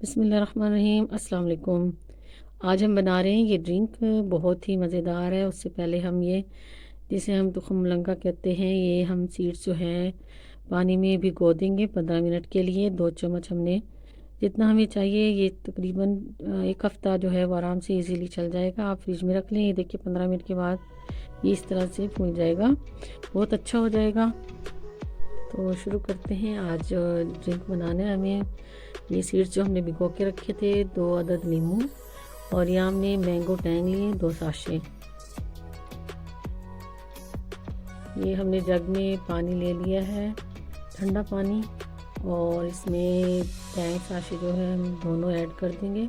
बिस्मिल्लाहिर्रहमानिर्रहीम, अस्सलाम वालेकुम। आज हम बना रहे हैं ये ड्रिंक, बहुत ही मज़ेदार है। उससे पहले हम ये जिसे हम तुखम मुलंगा कहते हैं, ये हम सीड्स जो हैं पानी में भिगो देंगे 15 मिनट के लिए। 2 चम्मच हमने जितना हमें चाहिए, ये तकरीबन 1 हफ़्ता जो है वो आराम से इजीली चल जाएगा। आप फ्रिज में रख लें। ये देखिए 15 मिनट के बाद ये इस तरह से फूल जाएगा, बहुत अच्छा हो जाएगा। तो शुरू करते हैं। आज ड्रिंक बनाना है हमें। ये सीड्स जो हमने भिगो के रखे थे, 2 अदद नींबू, और यहाँ हमने मैंगो टैंग लिए 2 साशे। ये हमने जग में पानी ले लिया है, ठंडा पानी, और इसमें टैंग साशे जो है हम दोनों ऐड कर देंगे।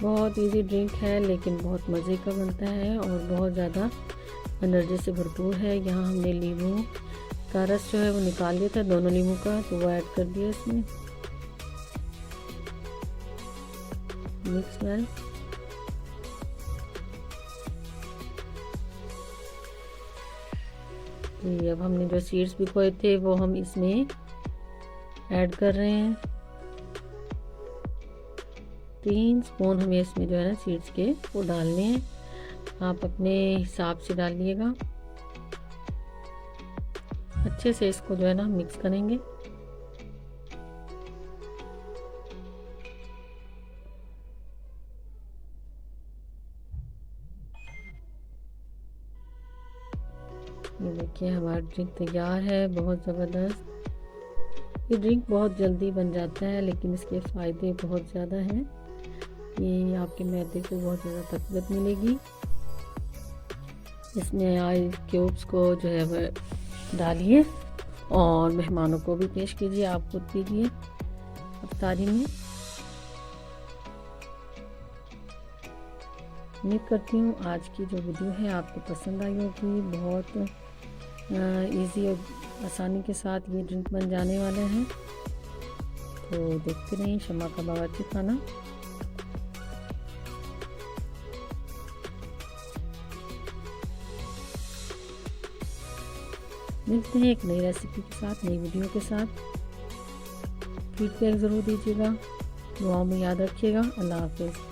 बहुत इजी ड्रिंक है, लेकिन बहुत मज़े का बनता है और बहुत ज़्यादा एनर्जी से भरपूर है। यहाँ हमने नींबू का रस जो है वो निकाल लिया था, दोनों नींबू का, तो वो ऐड कर दिया इसमें। Mix well. तो अब हमने जो सीड्स भिगोए थे वो हम इसमें ऐड कर रहे हैं। 3 स्पून हमें इसमें जो है ना सीड्स के वो डालने हैं। आप अपने हिसाब से डालिएगा। अच्छे से इसको जो है ना मिक्स करेंगे। ये देखिए हमारा ड्रिंक तैयार है, बहुत ज़बरदस्त। ये ड्रिंक बहुत जल्दी बन जाता है, लेकिन इसके फ़ायदे बहुत ज़्यादा हैं। ये आपके मैदे को बहुत ज़्यादा ताकत मिलेगी। इसमें आइस क्यूब्स को जो है वह डालिए और मेहमानों को भी पेश कीजिए, आप खुद पीजिए अफ्तारी में। उम्मीद करती हूँ आज की जो वीडियो है आपको पसंद आई होगी। बहुत इजी और आसानी के साथ ये ड्रिंक बन जाने वाले हैं। तो देखते रहिए शम्मा का बावर्ची खाना। मिलते हैं एक नई रेसिपी के साथ, नई वीडियो के साथ। फीडबैक ज़रूर दीजिएगा, दुआओं में याद रखिएगा। अल्लाह हाफ़िज़।